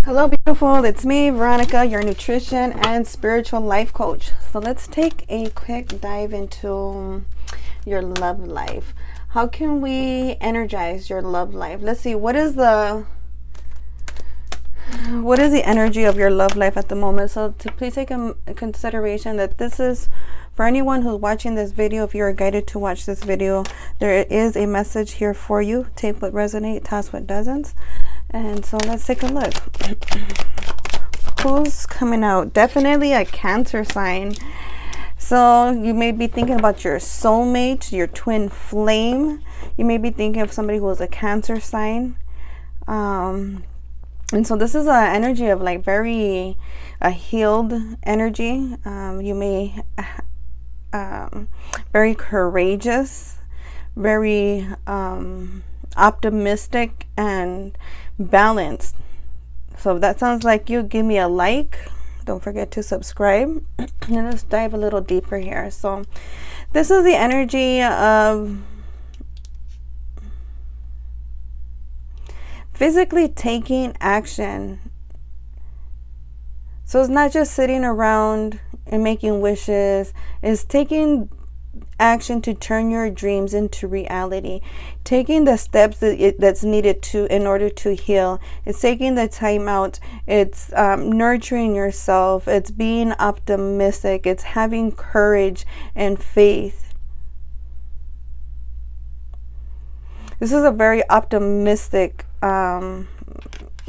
Hello, beautiful. It's me, Veronica, your nutrition and spiritual life coach. So let's take a quick dive into your love life. How can we energize your love life? Let's see, what is the energy of your love life at the moment? So to please take in consideration that this is for anyone who's watching this video. If you are guided to watch this video, there is a message here for you. Take what resonates, toss what doesn't. And so let's take a look. Who's coming out? Definitely a Cancer sign. So you may be thinking about your soulmate, your twin flame. You may be thinking of somebody who is a Cancer sign. And so this is an energy of like very healed energy. You may very courageous, very optimistic and balanced. So if that sounds like you, give me a like. Don't forget to subscribe. And let's dive a little deeper here. So this is the energy of physically taking action. So it's not just sitting around and making wishes. It's taking action to turn your dreams into reality, taking the steps that's needed to in order to heal. It's taking the time out. It's nurturing yourself. It's being optimistic. It's having courage and faith. This is a very optimistic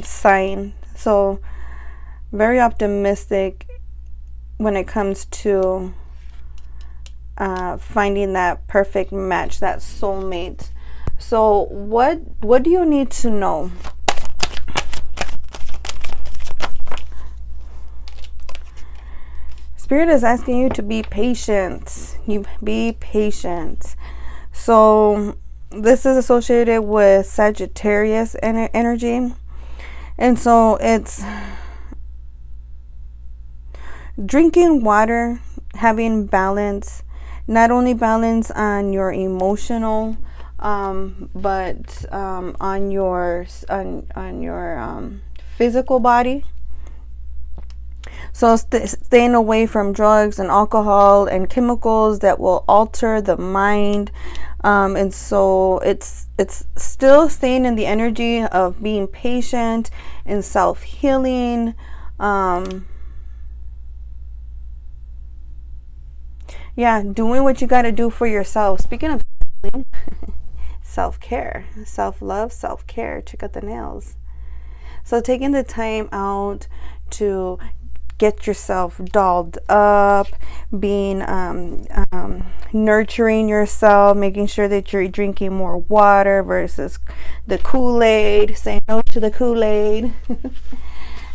sign. So very optimistic when it comes to finding that perfect match, that soulmate. So what do you need to know? Spirit is asking you to be patient. You be patient. So this is associated with Sagittarius energy, and so it's drinking water, having balance. Not only balance on your emotional, but on your physical body. So staying away from drugs and alcohol and chemicals that will alter the mind. And so it's still staying in the energy of being patient and self-healing. Yeah, doing what you got to do for yourself. Speaking of self-care, self-love, self-care, check out the nails. So taking the time out to get yourself dolled up, being nurturing yourself, making sure that you're drinking more water versus the Kool-Aid. Say no to the Kool-Aid.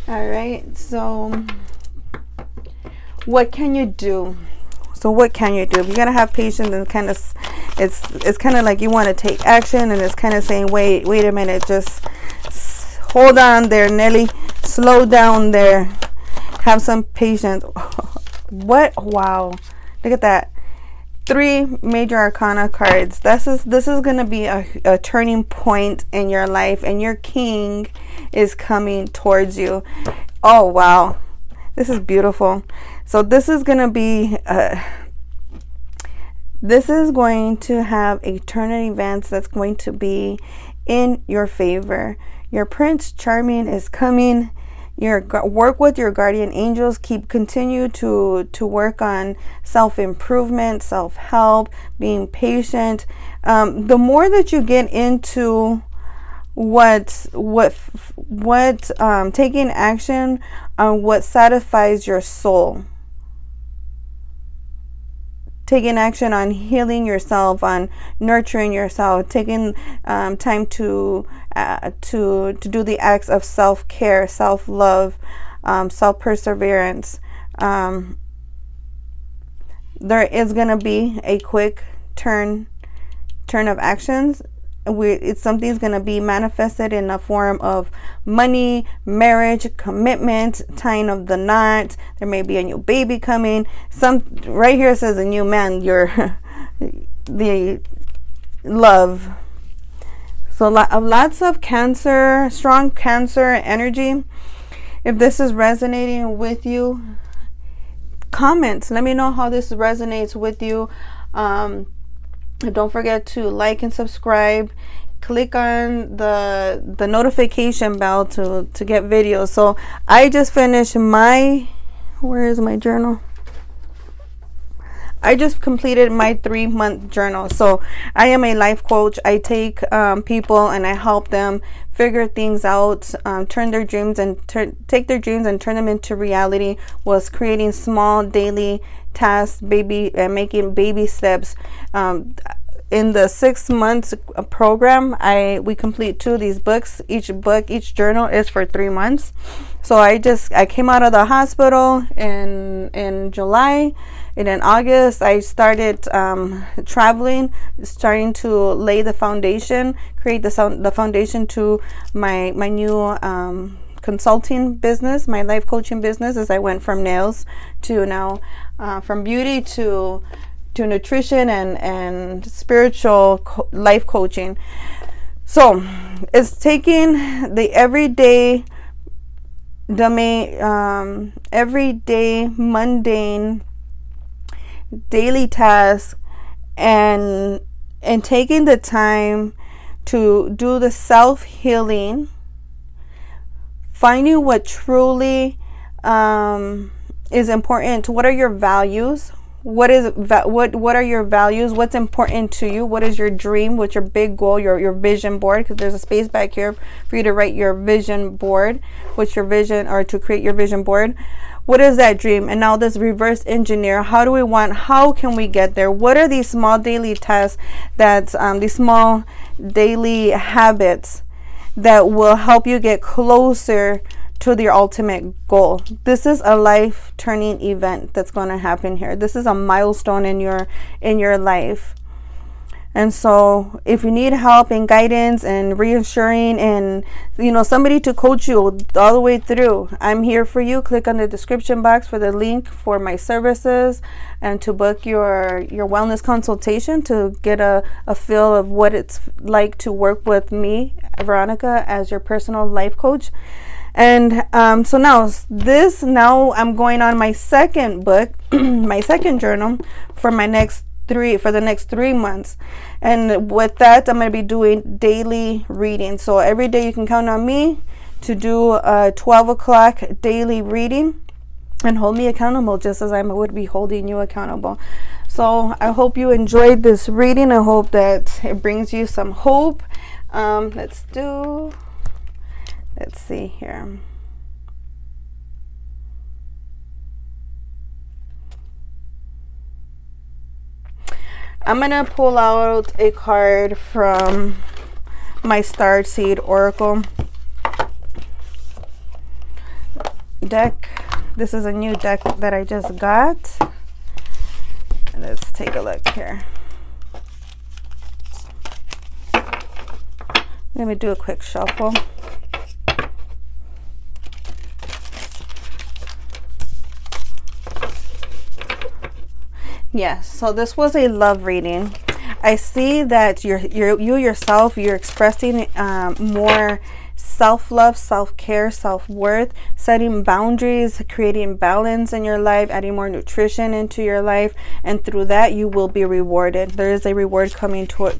All right, so what can you do? So what can you do? You gotta have patience, and kind of, it's kind of like you want to take action, and it's kind of saying, wait a minute, just hold on there, Nelly, slow down there, have some patience. What? Wow, look at that. 3 major arcana cards. This is gonna be a turning point in your life, and your king is coming towards you. Oh wow, this is beautiful. So this is going to be, this is going to have a turn of events that's going to be in your favor. Your Prince Charming is coming. Work with your guardian angels. Continue to work on self-improvement, self-help, being patient. The more that you get into taking action on what satisfies your soul, taking action on healing yourself, on nurturing yourself, taking time to do the acts of self-care, self-love, self-perseverance. There is going to be a quick turn of actions. Something's going to be manifested in the form of money, marriage, commitment, tying of the knot. There may be a new baby coming. Right here says a new man. The love. So lots of Cancer, strong Cancer energy. If this is resonating with you, comment. Let me know how this resonates with you. Don't forget to like and subscribe. Click on the notification bell to get videos. So I just finished my, where is my journal? I just completed my 3-month journal. So I am a life coach. I take people and I help them figure things out, turn their dreams and take their dreams and turn them into reality. Was creating small daily tasks, making baby steps. In the 6 months program, we complete 2 of these books. Each journal is for 3 months. So I came out of the hospital in July, and in August I started traveling, starting to lay the foundation, create the foundation to my new consulting business, my life coaching business, as I went from nails to now from beauty to nutrition and spiritual life coaching. So it's taking the everyday mundane daily tasks and taking the time to do the self-healing, finding what truly is important. What are your values? What are your values? What's important to you? What is your dream? What's your big goal? Your vision board? Because there's a space back here for you to write your vision board. What's your vision, or to create your vision board? What is that dream? And now this reverse engineer. How can we get there? What are these small daily tasks these small daily habits that will help you get closer to your ultimate goal? This is a life turning event that's going to happen here. This is a milestone in your life. And so if you need help and guidance and reassuring and somebody to coach you all the way through, I'm here for you. Click on the description box for the link for my services and to book your wellness consultation to get a feel of what it's like to work with me, Veronica, as your personal life coach. And so now I'm going on my second book, my second journal for the next 3 months. And with that, I'm going to be doing daily reading. So every day you can count on me to do a 12 o'clock daily reading and hold me accountable, just as I would be holding you accountable. So I hope you enjoyed this reading. I hope that it brings you some hope. Let's see here. I'm going to pull out a card from my Star Seed Oracle deck. This is a new deck that I just got. Let's take a look here. Let me do a quick shuffle. Yes, so this was a love reading. I see that you yourself, you're expressing more self-love, self-care, self-worth, setting boundaries, creating balance in your life, adding more nutrition into your life, and through that you will be rewarded. There is a reward coming towards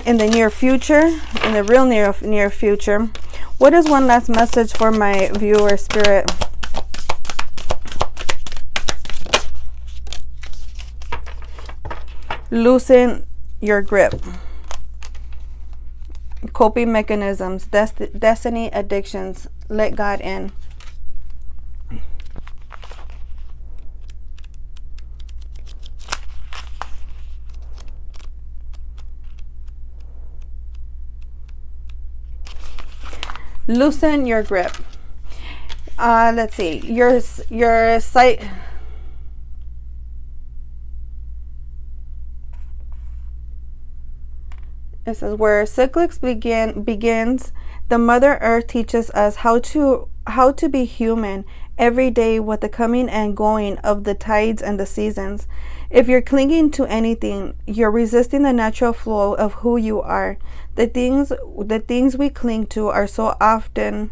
in the near future, in the real near future. What is one last message for my viewer spirit? Loosen your grip. Coping mechanisms, destiny, addictions. Let God in. Loosen your grip. Let's see. Your sight. It says, where cyclics begins, the Mother Earth teaches us how to be human every day with the coming and going of the tides and the seasons. If you're clinging to anything, you're resisting the natural flow of who you are. The things we cling to are so often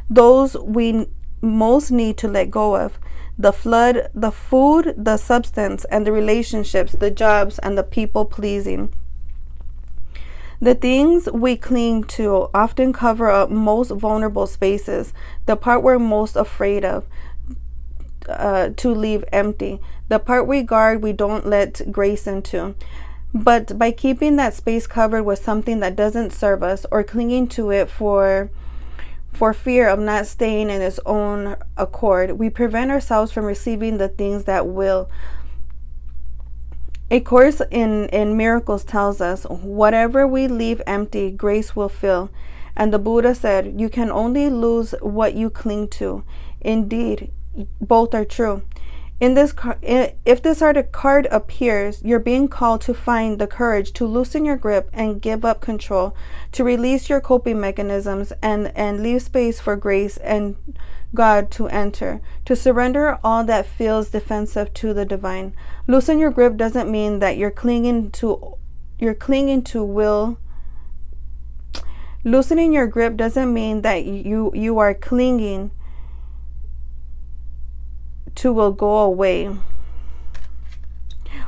those we most need to let go of. The flood, the food, the substance, and the relationships, the jobs, and the people pleasing. The things we cling to often cover up most vulnerable spaces, the part we're most afraid of to leave empty, the part we guard we don't let grace into. But by keeping that space covered with something that doesn't serve us, or clinging to it for fear of not staying in its own accord, we prevent ourselves from receiving the things that will. A course in miracles tells us, whatever we leave empty, grace will fill. And the Buddha said, you can only lose what you cling to. Indeed, both are true. If this card appears, you're being called to find the courage to loosen your grip and give up control, to release your coping mechanisms and leave space for grace and God to enter, to surrender all that feels defensive to the divine. Loosen your grip doesn't mean that you're clinging to will. Loosening your grip doesn't mean that you are clinging to will go away.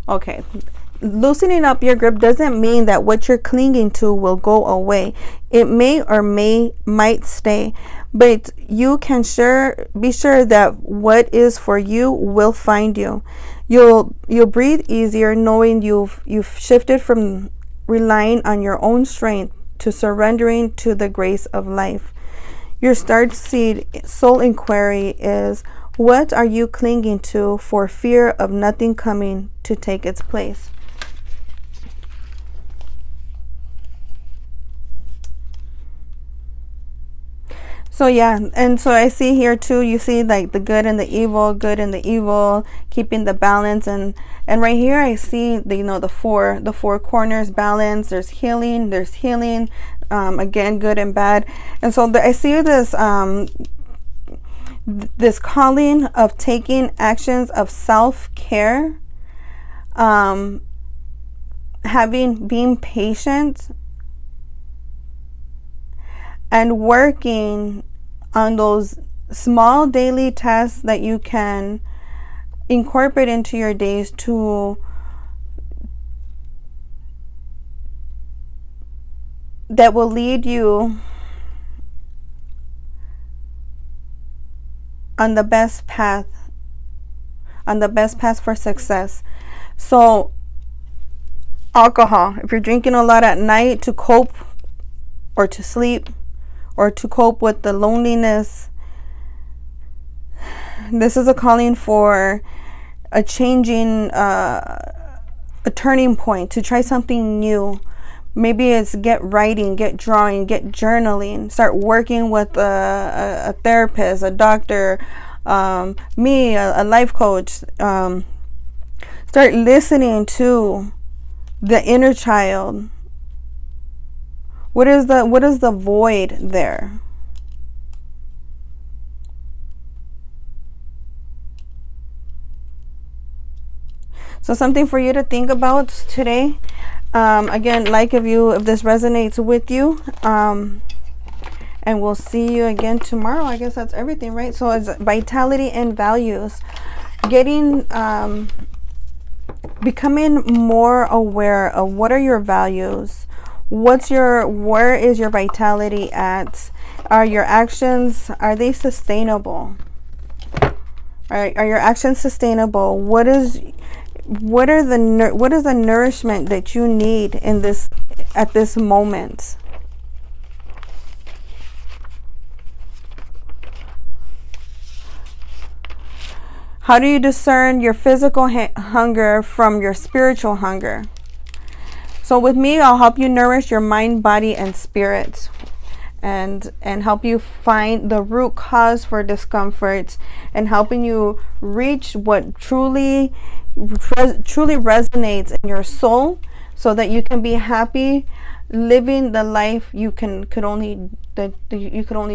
Okay. Loosening up your grip doesn't mean that what you're clinging to will go away. It might stay, but you can be sure that what is for you will find you. You'll breathe easier knowing you've shifted from relying on your own strength to surrendering to the grace of life. Your start seed soul inquiry is, what are you clinging to for fear of nothing coming to take its place? So yeah, and so I see here too, you see like the good and the evil, keeping the balance, and right here I see the four corners balance. There's healing, again, good and bad. And so I see this calling of taking actions of self-care, being patient, and working on those small daily tasks that you can incorporate into your days that will lead you on the best path for success. So alcohol, if you're drinking a lot at night to cope or to sleep or to cope with the loneliness, this is a calling for a changing, a turning point, to try something new. Maybe it's get writing, get drawing, get journaling, start working with a therapist, a doctor, a life coach. Start listening to the inner child. What is the void there? So something for you to think about today. Again, if this resonates with you, and we'll see you again tomorrow. I guess that's everything, right? So it's vitality and values, becoming more aware of what are your values, where is your vitality at? Are your actions, are they sustainable? Are your actions sustainable? What is the nourishment that you need at this moment? How do you discern your physical hunger from your spiritual hunger? So with me, I'll help you nourish your mind, body, and spirit, and help you find the root cause for discomfort, and helping you reach what truly resonates in your soul, so that you can be happy living the life you could only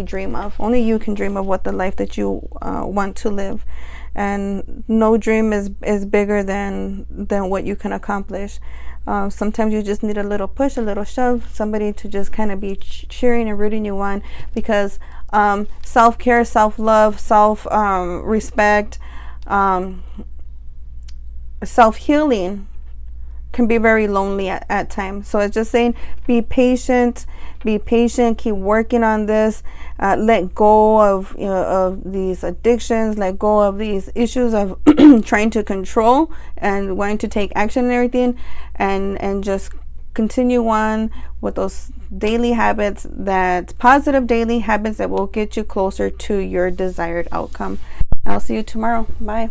dream of. Only you can dream of what the life that you want to live, and no dream is bigger than what you can accomplish. Sometimes you just need a little push, a little shove, somebody to just kind of be cheering and rooting you on, because self-care, self-love, self-respect, self-healing can be very lonely at times. So it's just saying, be patient, keep working on this, let go of these addictions, let go of these issues of trying to control and wanting to take action and everything, and just continue on with those daily habits, that positive daily habits that will get you closer to your desired outcome. I'll see you tomorrow. Bye.